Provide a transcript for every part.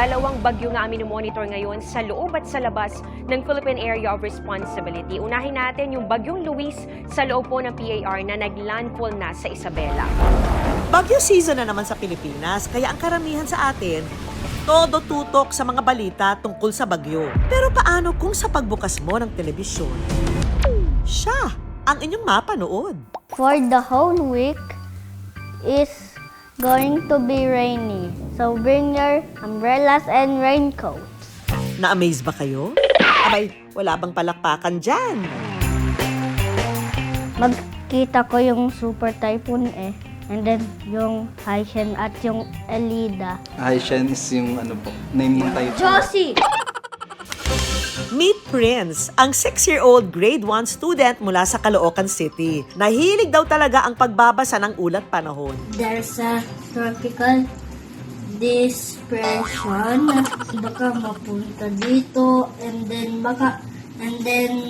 dalawang bagyo nga monitor ngayon sa loob at sa labas ng Philippine Area of Responsibility. Unahin natin yung bagyong Luis sa loob po ng PAR na naglandfall na sa Isabela. Bagyo season na naman sa Pilipinas, kaya ang karamihan sa atin, todo tutok sa mga balita tungkol sa bagyo. Pero paano kung sa pagbukas mo ng telebisyon, siya ang inyong mapanood? For the whole week is going to be rainy. So bring your umbrellas and raincoats. Na-amaze ba kayo? Abay, wala bang palakpakan dyan? Magkita ko yung super typhoon and then yung Haishen at yung Elida. Haishen is yung name ng typhoon. Josie! Meet Prince, ang 6-year-old grade 1 student mula sa Caloocan City. Nahilig daw talaga ang pagbabasa ng ulat panahon. There's a tropical depression. Baka mapunta dito and then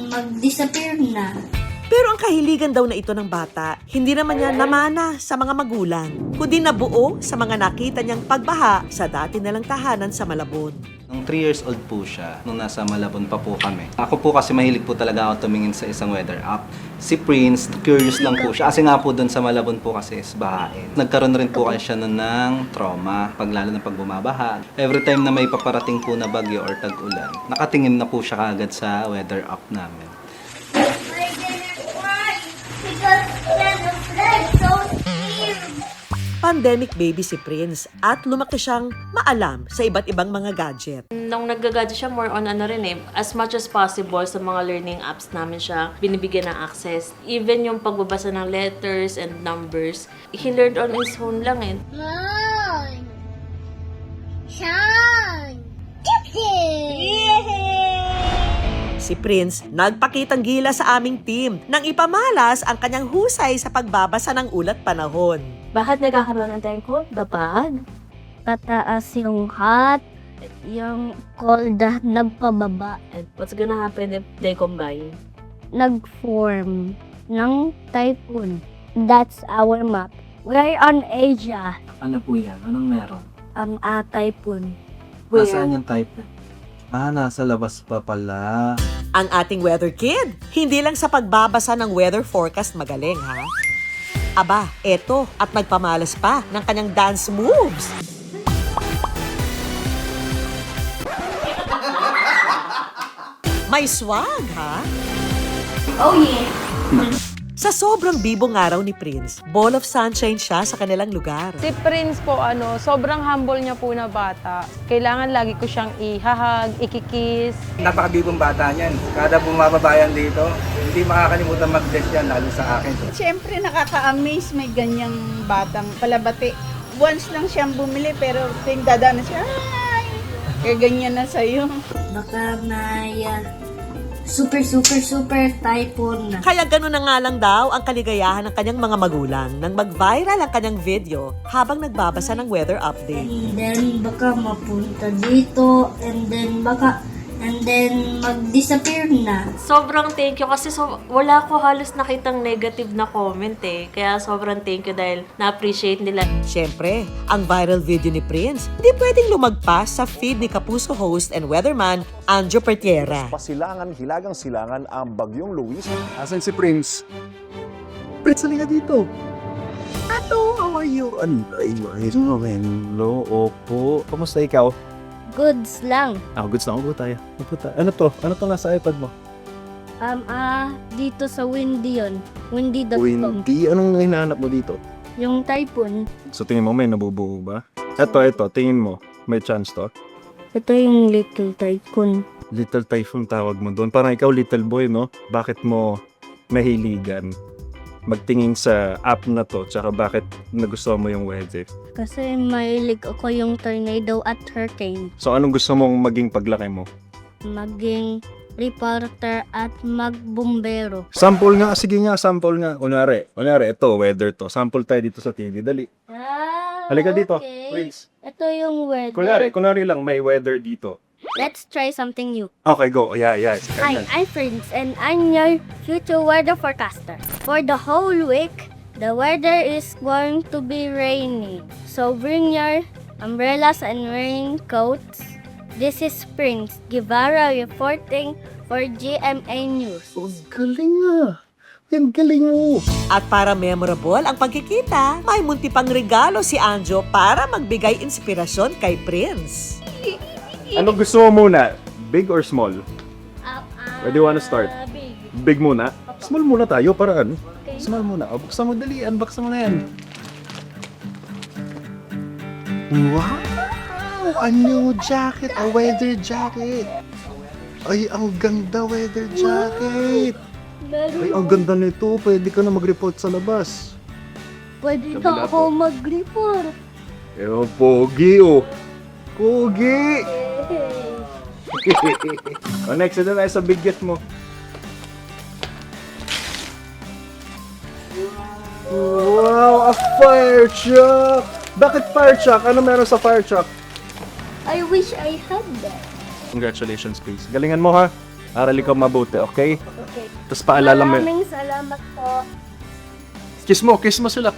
mag-disappear na. Pero ang kahiligan daw na ito ng bata, hindi naman niya namana sa mga magulang, kundi nabuo sa mga nakita niyang pagbaha sa dati nilang tahanan sa Malabon. Nung 3 years old po siya, nung nasa Malabon pa po kami. Ako po kasi mahilig po talaga ako tumingin sa isang weather app. Si Prince, curious lang po siya. Kasi nga po doon sa Malabon po kasi is bahain. Nagkaroon rin po kasi siya nun ng trauma, lalo na pag bumabaha. Every time na may paparating po na bagyo or tag-ulan, nakatingin na po siya kagad sa weather app namin. Pandemic baby si Prince at lumaki siyang maalam sa iba't ibang mga gadget. Nung nag-gadget siya, more on as much as possible sa mga learning apps namin siya binibigyan ng access. Even yung pagbabasa ng letters and numbers, he learned on his own lang Mine! Shine! Si Prince nagpakitang gila sa aming team nang ipamalas ang kanyang husay sa pagbabasa ng ulat panahon. Bakit nagkakaroon ng typhoon? Babad? Pataas yung hot, yung cold nagpababa. And what's gonna happen if they combine? Nag-form ng typhoon. That's our map. We're on Asia. Ano po yan? Anong meron? Typhoon. Nasaan yung typhoon? Nasa labas pa pala. Ang ating weather kid, hindi lang sa pagbabasa ng weather forecast magaling, ha? Aba, eto, at nagpamalas pa ng kanyang dance moves. May swag, ha? Oh yeah! Sa sobrang bibong araw ni Prince, ball of sunshine siya sa kanilang lugar. Si Prince po, sobrang humble niya po na bata. Kailangan lagi ko siyang ihahag, ikikiss. Napakabibong bata niyan. Kada bumababayan dito, hindi makakalimutan mag-bless yan, lalo sa akin. Siyempre nakaka-amaze may ganyang batang palabati. Once lang siyang bumili pero ting dadaan na siya, ay! Kaya ganyan na sa'yo. Baka may super typhoon na. Kaya gano'n na nga lang daw ang kaligayahan ng kanyang mga magulang nang mag-viral ang kanyang video habang nagbabasa ng weather update. And then baka mapunta dito and then mag-disappear na. Sobrang thank you kasi wala ko halos nakitang negative na comment Kaya sobrang thank you dahil na-appreciate nila. Siyempre, ang viral video ni Prince, di pwedeng lumagpas sa feed ni Kapuso host and weatherman Anjo Pertiera. Hilagang silangan ang bagyong Luis. Asan si Prince? Prince, halika dito. Ano? How are you? Hello, opo. Kamusta ikaw? Goods lang. Goods na. Upo tayo. Ano to? Ano to nasa iPad mo? Dito sa Windy yun. Windy.com. Windy? Anong hinahanap mo dito? Yung typhoon. So tingin mo may nabubuo ba? Ito. Tingin mo. May chance to? Ito yung little typhoon. Little typhoon tawag mo doon. Parang ikaw little boy, no? Bakit mo nahiligan magtingin sa app na to? Tsaka bakit nagustuhan mo yung weather? Kasi mahilig ako yung tornado at hurricane. So anong gusto mong maging paglaki mo? Maging reporter at magbumbero. Sample nga. Sige nga, sample nga. Kunwari, ito, weather to. Sample tayo dito sa TV. Dali. Halika dito. Okay. Please. Ito yung weather. Kunwari lang, may weather dito. Let's try something new. Okay, go. Yeah. Hi, I'm Prince and I'm your future weather forecaster. For the whole week, the weather is going to be rainy. So bring your umbrellas and raincoats. This is Prince Guevara reporting for GMA News. Ang galing ah. Ang galing mo. At para memorable ang pagkikita, may munti pang regalo si Anjo para magbigay inspirasyon kay Prince. Ano gusto mo muna? Big or small? Where do you wanna start? Big. Big muna? Small muna tayo para ano? Small muna. O, buksan mo dali. Unboxan mo na yan. Wow! A new jacket, a weather jacket. Ay, ang ganda weather jacket. Ay, ang ganda nito. Pwede ka na mag-report sa labas. Pwede Kabila na ako mag-report. Eh, pogi oh. Pogi! O next, ito na sa big gift mo. Wow, a fire truck! Bakit fire truck? Ano meron sa fire truck? I wish I had that. Congratulations, please. Galingan mo ha. Aral ikaw mabuti, okay? Okay. Tapos paalala mo. Maraming salamat po. Kiss mo sila.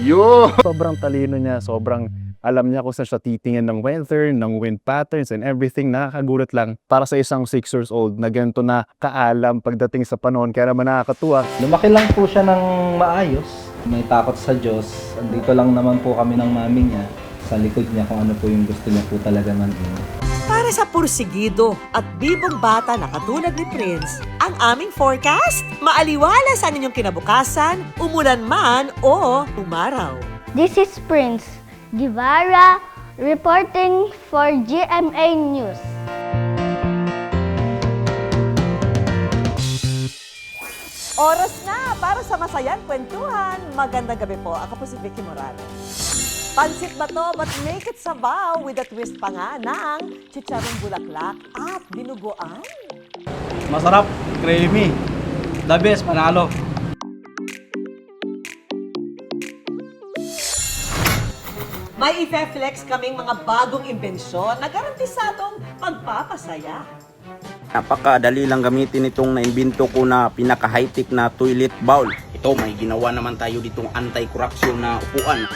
Yo! Sobrang talino niya, sobrang alam niya kung saan siya titingin ng weather, ng wind patterns and everything. Nakakagulat lang para sa isang 6 years old na ganito na kaalam pagdating sa panahon. Kaya naman nakakatuwa. Lumaki lang po siya ng maayos. May takot sa Diyos. Andito lang naman po kami ng mami niya. Sa likod niya kung ano po yung gusto niya po talaga maging. Para sa pursigido at bibong bata na katulad ni Prince, ang aming forecast, maaliwala sa inyong kinabukasan, umulan man o umaraw. This is Prince Guevara reporting for GMA News. Oras na para sa masayang kwentuhan. Magandang gabi po. Ako po si Vicky Morales. Pansit ba to? But make it sabaw with a twist pa nga ng chicharong bulaklak at dinuguan. Masarap, creamy. The best, panalo. May ife-flex kaming mga bagong imbensyon na garantisadong pagpapasaya. Napakadali lang gamitin itong naimbento ko na pinaka-high-tech na toilet bowl. Ito, may ginawa naman tayo ditong anti-corruption na upuan.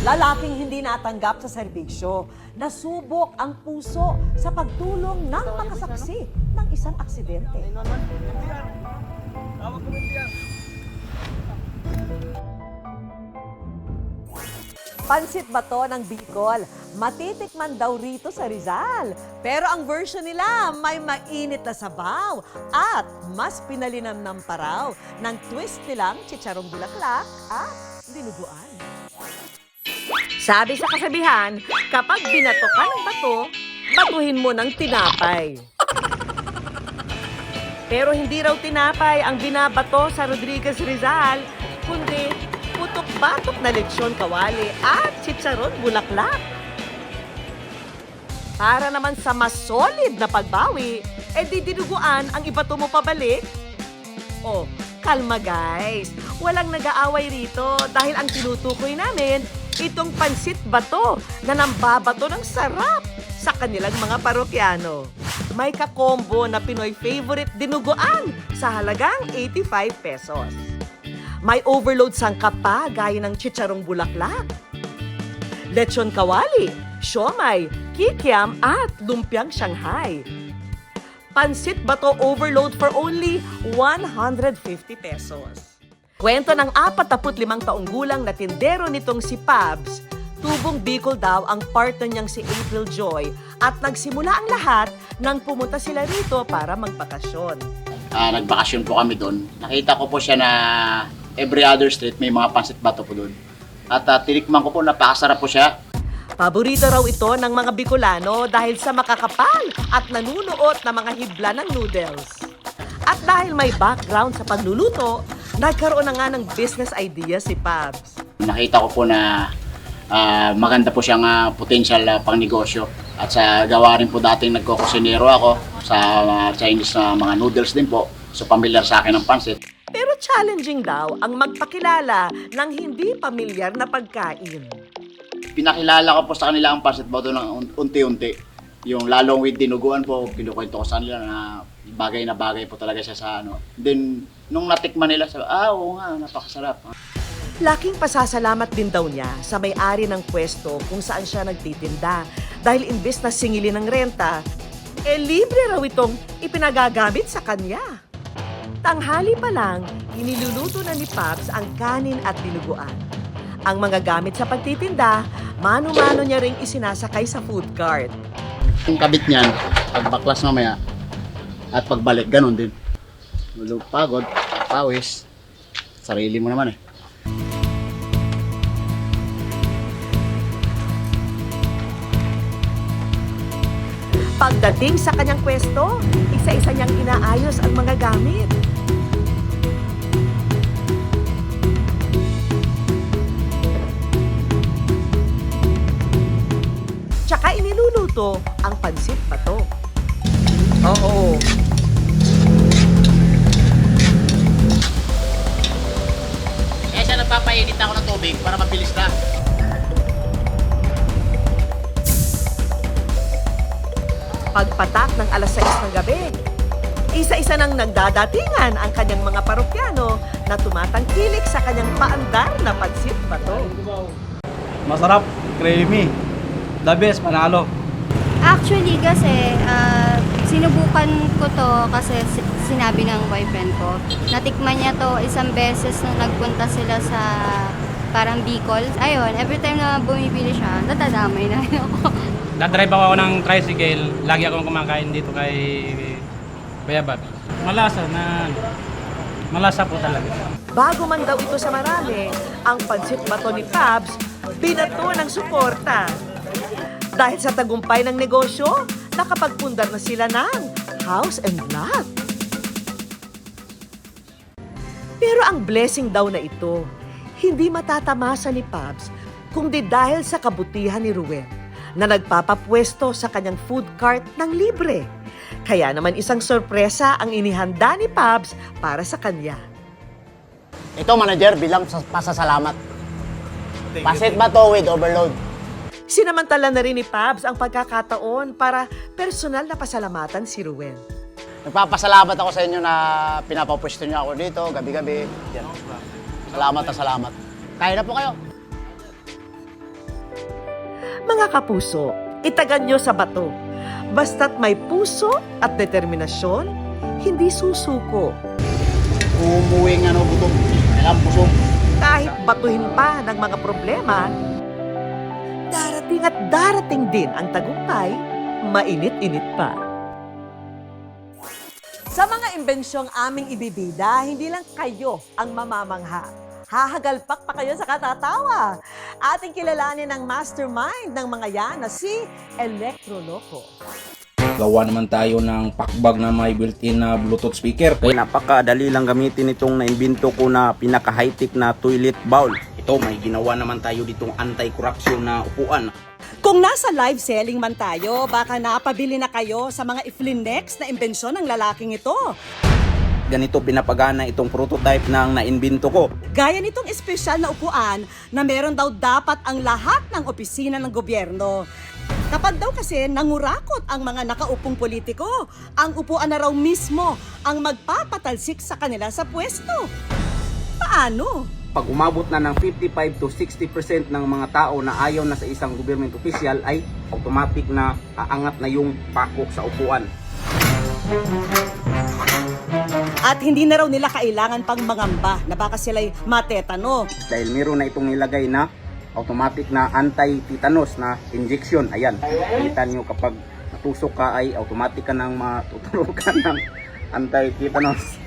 Lalaking hindi natanggap sa serbisyo, nasubok ang puso sa pagtulong ng makasaksi ng isang aksidente. Pansit ba to ng Bicol? Matitikman daw rito sa Rizal. Pero ang version nila may mainit na sabaw at mas pinalinamnam pa raw ng twist nilang chicharong bulaklak at dinuguan. Sabi sa kasabihan, kapag binato ka ng bato, batuhin mo ng tinapay. Pero hindi raw tinapay ang binabato sa Rodriguez Rizal, kundi putok-batok na lechon kawali at chicharon bulaklak. Para naman sa mas solid na pagbawi, dinuguan ang ibato mo pabalik. Oh, kalma guys. Walang nag-aaway rito dahil ang tinutukoy namin, itong pansit bato na nambabato ng sarap sa kanilang mga parokyano. May kakombo na Pinoy favorite dinuguan sa halagang 85 pesos. May overload sangkap pa gaya ng chicharong bulaklak, lechon kawali, siomay, kikiam at lumpiang Shanghai. Pansit bato overload for only 150 pesos. Kwento ng 45 taong gulang na tindero nitong si Pabs, tubong Bicol daw ang partner niyang si April Joy at nagsimula ang lahat nang pumunta sila rito para magbakasyon. Nagbakasyon po kami doon. Nakita ko po siya na every other street may mga pansit bato po doon. At tinikman ko po, napakasarap po siya. Paborito raw ito ng mga Bicolano dahil sa makakapal at nanunuot na mga hibla ng noodles. At dahil may background sa pagluluto, nagkaroon na nga ng business idea si Pabs. Nakita ko po na maganda po siyang potential pang negosyo. At sa gawa rin po dating nagkukusinero ako sa Chinese na mga noodles din po. So familiar sa akin ang pansit. Pero challenging daw ang magpakilala ng hindi pamilyar na pagkain. Pinakilala ko po sa kanila ang pansit bato ng unti-unti. Yung lalong with dinuguan po, kinukwento ko sa kanila na bagay po talaga siya sa ano. Then, nung natikman nila, sabi, oo nga, napakasarap. Laking pasasalamat din daw niya sa may-ari ng pwesto kung saan siya nagtitinda dahil imbes na singilin ng renta, libre raw itong ipinagagamit sa kanya. Tanghali pa lang, iniluluto na ni Pops ang kanin at dinuguan. Ang mga gamit sa pagtitinda, mano-mano niya ring isinasakay sa food cart. Yung kabit niyan, pagbaklas mamaya, at pagbalik, ganun din. Pagod, pawis, sarili mo naman eh. Pagdating sa kanyang pwesto, isa-isa niyang inaayos ang mga gamit. Tsaka iniluluto ang pansit pato. Oo. Kaya siya nagpapainit ako ng tubig para mabilis na. Pagpatak ng alas 6 ng gabi, isa-isa nang nagdadatingan ang kanyang mga parokyano na tumatangkilik sa kanyang paandar na pansit pato. Masarap, creamy. The best, panalo. Actually kasi, sinubukan ko to kasi sinabi ng boyfriend ko. Natikman niya to isang beses nung nagpunta sila sa parang Bicol. Ayun, every time na bumibili siya, natadamay na ako. Dadrive ako ng tricycle, lagi akong kumakain dito kay Bayabab. Malasa po talaga. Bago man daw ito sa marami, ang pansit bato ni Pops, binato ng suporta. Dahil sa tagumpay ng negosyo, nakapagpundar na sila ng house and lot. Pero ang blessing daw na ito, hindi matatamasa ni Pops, kundi dahil sa kabutihan ni Ruel na nagpapapwesto sa kanyang food cart ng libre. Kaya naman isang sorpresa ang inihanda ni Pops para sa kanya. Ito manager, bilang pasasalamat. Pasit ba to with overload? Sinamantala na rin ni Pops ang pagkakataon para personal na pasalamatan si Ruel. Nagpapasalamat ako sa inyo na pinapapwesto niyo ako dito, gabi-gabi. Yan. Salamat na salamat. Kaya na po kayo. Mga kapuso, itagan nyo sa bato. Basta't may puso at determinasyon, hindi susuko. Umuwing butong. Kailangan puso. Kahit batuhin pa ng mga problema, darating at darating din ang tagumpay, mainit-init pa. Sa mga imbensyong aming ibibida, hindi lang kayo ang mamamangha. Hahagalpak pa kayo sa katatawa. Ating kilalanin ang mastermind ng mga yan na si Electroloco. Gawa naman tayo ng pakbag na may built-in na Bluetooth speaker. Kaya napakadali lang gamitin itong naimbento ko na pinaka-high-tech na toilet bowl. Ito, may ginawa naman tayo ditong anti-corruption na upuan. Kung nasa live selling man tayo, baka napabili na kayo sa mga iflinex na imbensyon ng lalaking ito. Ganito pinapagana itong prototype ng naimbento ko. Gaya nitong espesyal na upuan na meron daw dapat ang lahat ng opisina ng gobyerno. Kapag daw kasi nangurakot ang mga nakaupong politiko, ang upuan na raw mismo ang magpapatalsik sa kanila sa pwesto. Paano? Pag umabot na ng 55 to 60% ng mga tao na ayaw na sa isang government official ay automatic na aangat na yung pakok sa upuan. At hindi na raw nila kailangan pang mangamba na baka sila'y matetano. Dahil meron na itong nilagay na automatic na anti-tetanus na injection. Ayan, kita nyo kapag natusok ka ay automatic ka nang matuturukan ng anti-tetanus.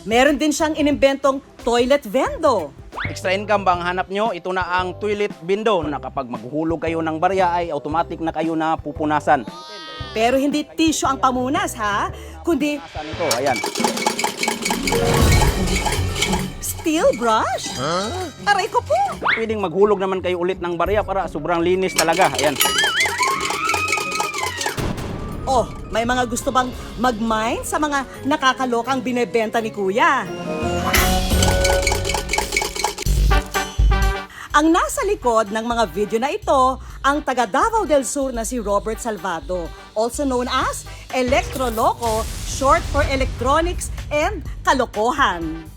Meron din siyang inimbentong toilet vendo. Extra income ba ang hanap nyo? Ito na ang toilet window na kapag maghuhulog kayo ng barya ay automatic na kayo na pupunasan. Pero hindi tissue ang pamunas ha, kundi ito, ayan. Steel brush? Aray ko po! Pwedeng maghulog naman kayo ulit ng barya para sobrang linis talaga. Ayan. Oh, may mga gusto bang mag-mine sa mga nakakalokang binebenta ni Kuya? Ang nasa likod ng mga video na ito, ang taga Davao del Sur na si Robert Salvado, also known as Electroloco, short for Electronics and Kalokohan.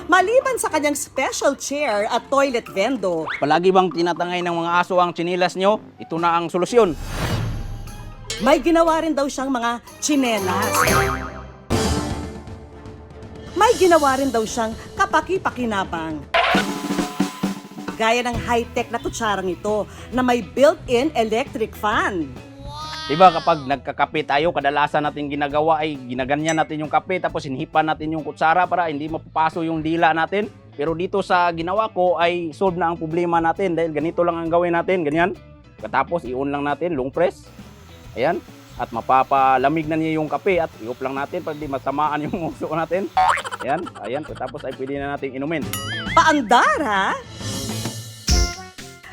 Maliban sa kanyang special chair at toilet vendo, Palagi bang tinatangay ng mga aso ang tsinilas nyo? Ito na ang solusyon. may ginawa rin daw siyang mga tsinelas. May ginawa rin daw siyang kapaki-pakinabang. Gaya ng high-tech na kutsarang ito na may built-in electric fan. Diba kapag nagkakape tayo, kadalasan natin ginagawa ay ginaganyan natin yung kape tapos hinihipan natin yung kutsara para hindi mapapaso yung dila natin. Pero dito sa ginawa ko ay solve na ang problema natin dahil ganito lang ang gawin natin, ganyan. Tapos i-on lang natin, long press. Ayan. At mapapalamig na niya yung kape at i-off lang natin para di masamaan yung uso natin. Ayan. Ayan. Tapos ay pwede na natin inumin. Paandar, ha?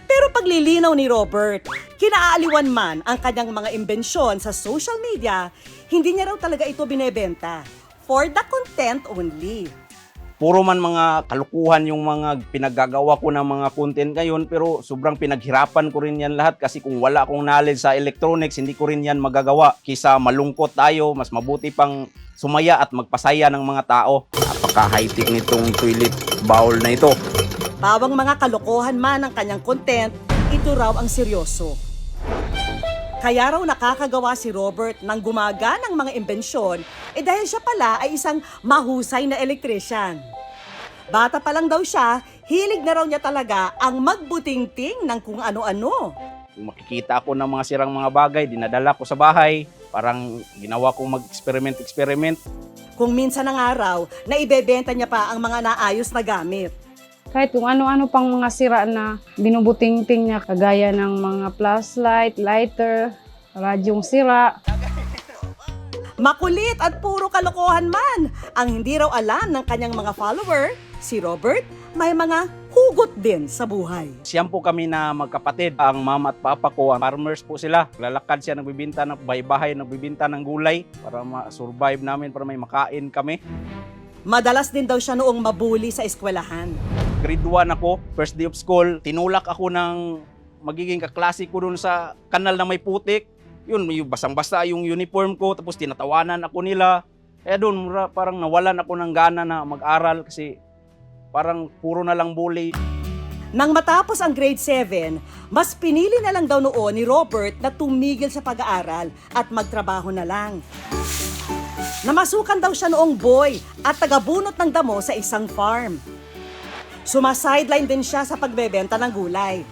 Pero paglilinaw ni Robert, kinaaliwan man ang kanyang mga imbensyon sa social media, hindi niya raw talaga ito binebenta. For the content only. Puro man mga kalukuhan yung mga pinaggagawa ko ng mga content ngayon pero sobrang pinaghirapan ko rin yan lahat kasi kung wala akong knowledge sa electronics, hindi ko rin yan magagawa. Kisa malungkot tayo, mas mabuti pang sumaya at magpasaya ng mga tao. Napaka-high-tech nitong toilet bowl na ito. Bawang mga kalokohan man ang kanyang content, ito raw ang seryoso. Kaya raw nakakagawa si Robert ng gumaganang mga imbensyon dahil siya pala ay isang mahusay na electrician. Bata pa lang daw siya, hilig na raw niya talaga ang magbutingting ng kung ano-ano. Kung makikita ako ng mga sirang mga bagay, dinadala ko sa bahay. Parang ginawa kong mag-experiment. Kung minsan ng araw, na ibebenta niya pa ang mga naayos na gamit. Kahit kung ano-ano pang mga sira na binubuting-ting niya, kagaya ng mga flashlight, lighter, radyong sira. Makulit at puro kalokohan man. Ang hindi raw alam ng kanyang mga follower, si Robert, may mga hugot din sa buhay. Siyam po kami na magkapatid. Ang mama at papa ko, farmers po sila. Lalakad siya, nagbibinta ng bahay-bahay, nagbibinta ng gulay para ma-survive namin, para may makain kami. Madalas din daw siya noong mabuli sa eskwelahan. Grade 1 ako, first day of school, tinulak ako ng magiging kaklase ko dun sa kanal na may putik. Yun, yung basang-basa yung uniform ko, tapos tinatawanan ako nila. Kaya dun, parang nawalan ako ng gana na mag-aral kasi parang puro na lang bully. Nang matapos ang grade 7, mas pinili na lang daw noon ni Robert na tumigil sa pag-aaral at magtrabaho na lang. Namasukan daw siya noong boy at tagabunot ng damo sa isang farm. Sumasideline din siya sa pagbebenta ng gulay.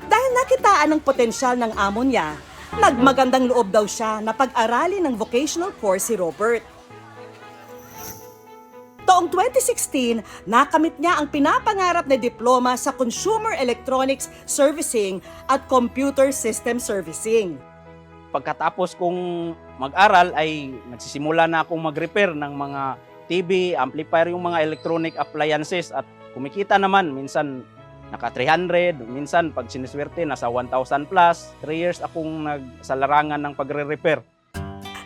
Dahil nakitaan ng potensyal ng amo niya, nagmagandang loob daw siya na pag-aralin ng vocational course si Robert. Taong 2016, nakamit niya ang pinapangarap na diploma sa Consumer Electronics Servicing at Computer System Servicing. Pagkatapos kong mag-aral ay nagsisimula na akong mag-repair ng mga TV, amplifier, yung mga electronic appliances at kumikita naman, minsan naka 300, minsan pag siniswerte nasa 1,000 plus. 3 years akong nagsalarangan ng pagre-repair.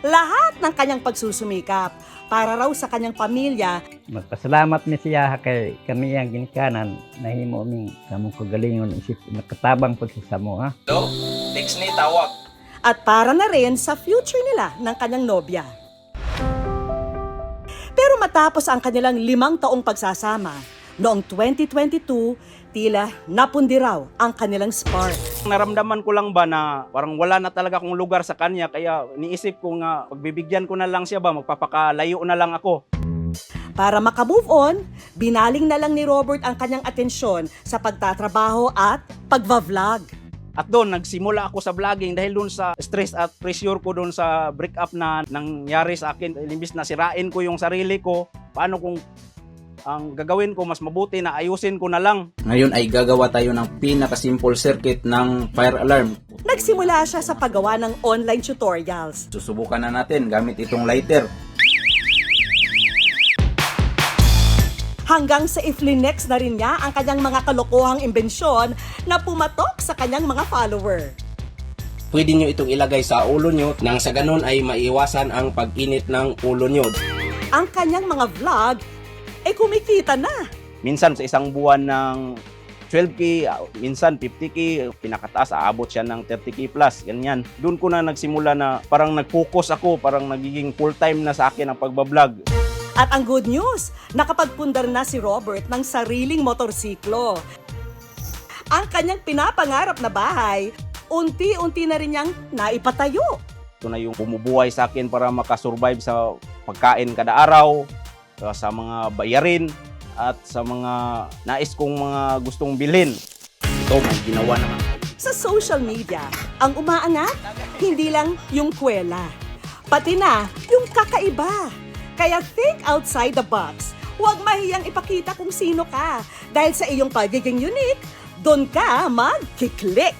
Lahat ng kanyang pagsusumikap para raw sa kanyang pamilya. Magpasalamat mi siya kay kami ang ginikanan nahimo mi kamong kagalingon isip nakatabang po sa mo ha. Hello? Text ni tawag. At para na rin sa future nila ng kanyang nobya. Pero matapos ang kanilang 5 taong pagsasama, noong 2022, tila napundi raw ang kanilang spark. Naramdaman ko lang ba na parang wala na talaga akong lugar sa kanya kaya niisip ko nga pagbibigyan ko na lang siya ba, magpapakalayo na lang ako. Para makamove on, binaling na lang ni Robert ang kanyang atensyon sa pagtatrabaho at pagva-vlog. At doon, nagsimula ako sa vlogging dahil doon sa stress at pressure ko doon sa breakup na nangyari sa akin. Imbis na sirain ko yung sarili ko, paano kung ang gagawin ko, mas mabuti na ayusin ko na lang. Ngayon ay gagawa tayo ng pinaka-simple circuit ng fire alarm. Nagsimula siya sa paggawa ng online tutorials. Susubukan na natin gamit itong lighter. Hanggang sa iflinex na rin niya ang kanyang mga kalokohang imbensyon na pumatok sa kanyang mga follower. Pwede nyo itong ilagay sa ulo nyo nang sa ganun ay maiwasan ang pag-init ng ulo nyo. Ang kanyang mga vlog ay kumikita na. Minsan sa isang buwan ng 12K, minsan 50K, pinakataas, aabot siya ng 30K plus, ganyan. Doon ko na nagsimula na parang nag-focus ako, parang nagiging full-time na sa akin ang pagbablog. At ang good news, nakapagpundar na si Robert ng sariling motorsiklo. Ang kanyang pinapangarap na bahay, unti-unti na rin niyang naipatayo. Ito na yung bumubuhay sa akin para makasurvive sa pagkain kada araw, sa mga bayarin, at sa mga nais kong mga gustong bilhin. Ito, may ginawa naman. Sa social media, ang umaangat, hindi lang yung kwela, pati na yung kakaiba. Kaya think outside the box. Huwag mahiyang ipakita kung sino ka. Dahil sa iyong pagiging unique, doon ka mag-click.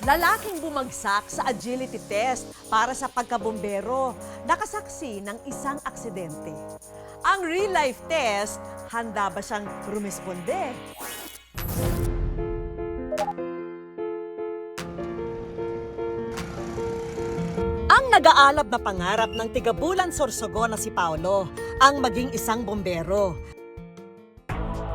Lalaking bumagsak sa agility test para sa pagkabombero, nakasaksi ng isang aksidente. Ang real-life test, handa ba siyang rumisponde? Ang nag-aalab na pangarap ng tigabulan Sorsogon na si Paolo ang maging isang bombero.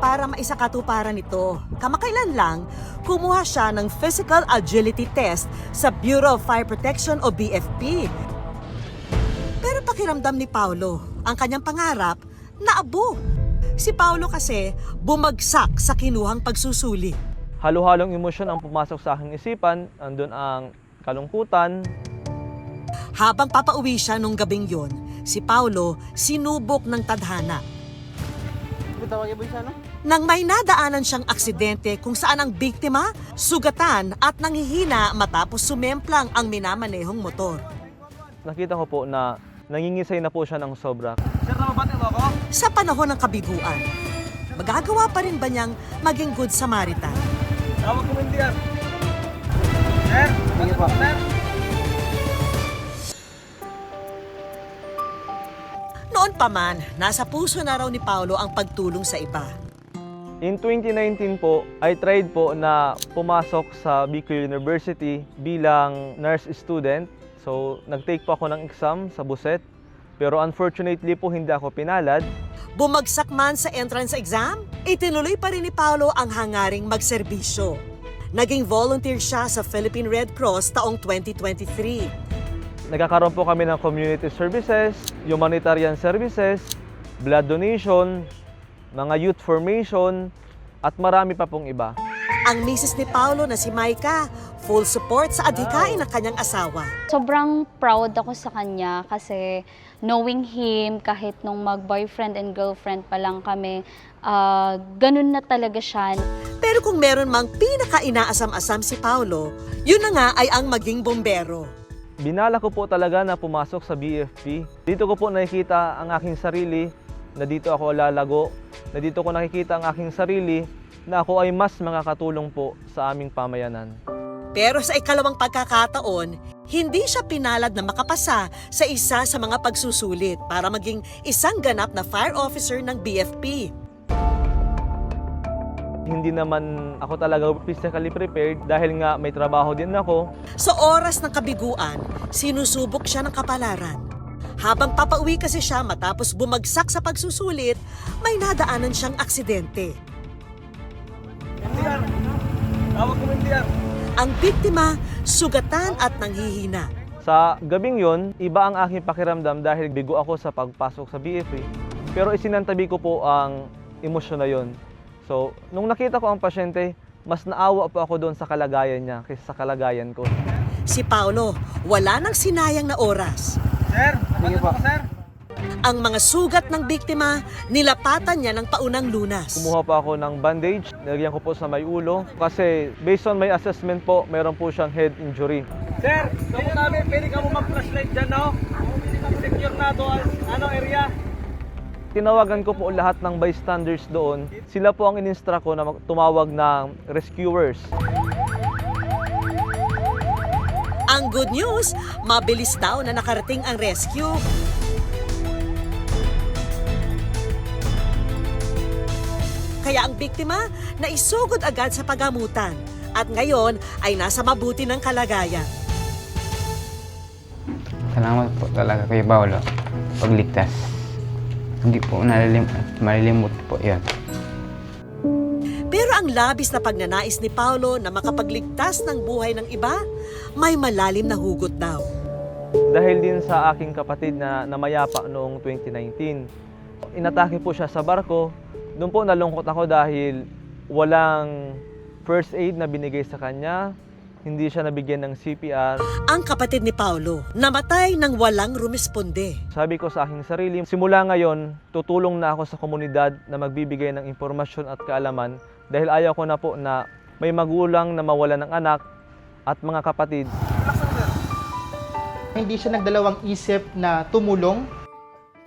Para maisakatuparan ito, kamakailan lang, kumuha siya ng Physical Agility Test sa Bureau of Fire Protection o BFP. Pero pakiramdam ni Paolo, ang kanyang pangarap, naabo. Si Paolo kasi bumagsak sa kinuhang pagsusuli. Halo-halong emosyon ang pumasok sa aking isipan, andun ang kalungkutan. Habang papauwi siya nung gabing yon, si Paolo sinubok ng tadhana. Nang may nadaanan siyang aksidente kung saan ang biktima, sugatan at nanghihina matapos sumemplang ang minamanehong motor. Nakita ko po na nangingisay na po siya ng sobra. Sa panahon ng kabiguan, magagawa pa rin ba niyang maging good Samaritan? Tawag ko yan. Sir, sige po. Sir. Noon pa man, nasa puso na raw ni Paolo ang pagtulong sa iba. In 2019 po, I tried po na pumasok sa Bicol University bilang nurse student. So, nag-take po ako ng exam sa Buset. Pero unfortunately po, hindi ako pinalad. Bumagsak man sa entrance exam, itinuloy pa rin ni Paolo ang hangaring magserbisyo. Naging volunteer siya sa Philippine Red Cross taong 2023. Nagkakaroon po kami ng community services, humanitarian services, blood donation, mga youth formation, at marami pa pong iba. Ang misis ni Paolo na si Maika, full support sa adhikain ng kanyang asawa. Sobrang proud ako sa kanya kasi knowing him, kahit nung mag-boyfriend and girlfriend pa lang kami, ganun na talaga siya. Pero kung meron mang pinaka-inaasam-asam si Paolo, yun na nga ay ang maging bombero. Binala ko po talaga na pumasok sa BFP. Dito ko po nakikita ang aking sarili, na dito ako lalago, na dito ko nakikita ang aking sarili, na ako ay mas makakatulong po sa aming pamayanan. Pero sa ikalawang pagkakataon, hindi siya pinalad na makapasa sa isa sa mga pagsusulit para maging isang ganap na fire officer ng BFP. Hindi naman ako talaga physically prepared dahil nga may trabaho din ako. Sa oras ng kabiguan, sinusubok siya ng kapalaran. Habang papauwi kasi siya matapos bumagsak sa pagsusulit, may nadaanan siyang aksidente. Tawag ko Ang biktima, sugatan at nanghihina. Sa gabing yon, iba ang aking pakiramdam dahil bigo ako sa pagpasok sa BFP. Pero isinantabi ko po ang emosyon na yon. So, nung nakita ko ang pasyente, mas naawa po ako doon sa kalagayan niya kaysa sa kalagayan ko. Si Paolo, wala nang sinayang na oras. Sir, sige po. Sir. Ang mga sugat ng biktima, nilapatan niya ng paunang lunas. Kumuha pa ako ng bandage, nilagyan ko po sa may ulo. Kasi based on my assessment po, mayroon po siyang head injury. Sir, kamo namin, pwede ka mo mag-flashlight dyan, no? I-secure na to, area. Tinawagan ko po lahat ng bystanders doon. Sila po ang in-instruct ko na tumawag ng rescuers. Ang good news, mabilis daw na nakarating ang rescue. Kaya ang biktima naisugod agad sa pagamutan at ngayon ay nasa mabuti ng kalagayan. Salamat po talaga kay Paolo pagligtas. Hindi po malilimot po yan. Pero ang labis na pagnanais ni Paolo na makapagligtas ng buhay ng iba, may malalim na hugot daw. dahil din sa aking kapatid na namayapa noong 2019. Inatake po siya sa barko. Doon po nalungkot ako dahil walang first aid na binigay sa kanya. Hindi siya nabigyan ng CPR. Ang kapatid ni Paulo, namatay nang walang rumisponde. Sabi ko sa aking sarili, simula ngayon, tutulong na ako sa komunidad na magbibigay ng impormasyon at kaalaman dahil ayaw ko na po na may magulang na mawala ng anak at mga kapatid. Hindi siya nagdalawang isip na tumulong.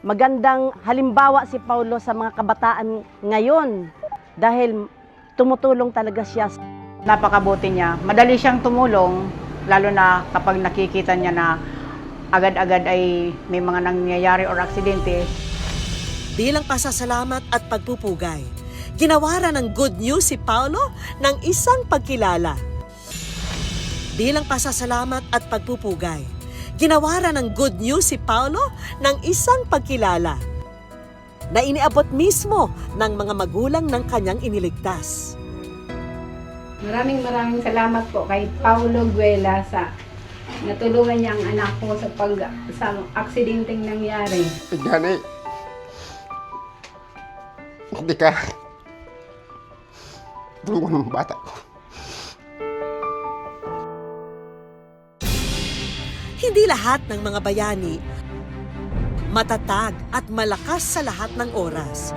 Magandang halimbawa si Paulo sa mga kabataan ngayon dahil tumutulong talaga siya. Napakabuti niya. Madali siyang tumulong, lalo na kapag nakikita niya na agad-agad ay may mga nangyayari or aksidente. Bilang pasasalamat at pagpupugay, ginawaran ng good news si Paulo ng isang pagkilala. Bilang pasasalamat at pagpupugay, ginawaran ng good news si Paulo ng isang pagkilala na iniabot mismo ng mga magulang ng kanyang iniligtas. Maraming salamat po kay Paulo Guela sa natulungan niya ang anak ko sa aksidenteng nangyari. Gani, hindi ka tulungan ng bata ko. Hindi lahat ng mga bayani matatag at malakas sa lahat ng oras.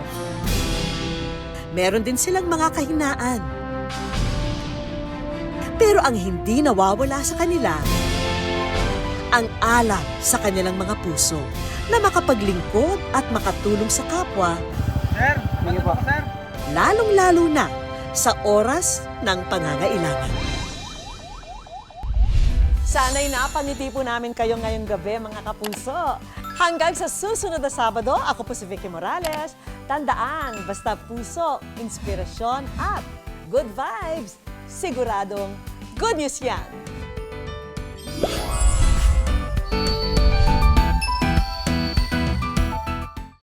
Meron din silang mga kahinaan. Pero ang hindi nawawala sa kanila, ang alab sa kanilang mga puso na makapaglingkod at makatulong sa kapwa, lalong-lalo na sa oras ng pangangailangan. Sana'y napangiti po namin kayo ngayong gabi, mga kapuso. Hanggang sa susunod na Sabado, ako po si Vicky Morales. Tandaan, basta puso, inspirasyon at good vibes, siguradong good news yan!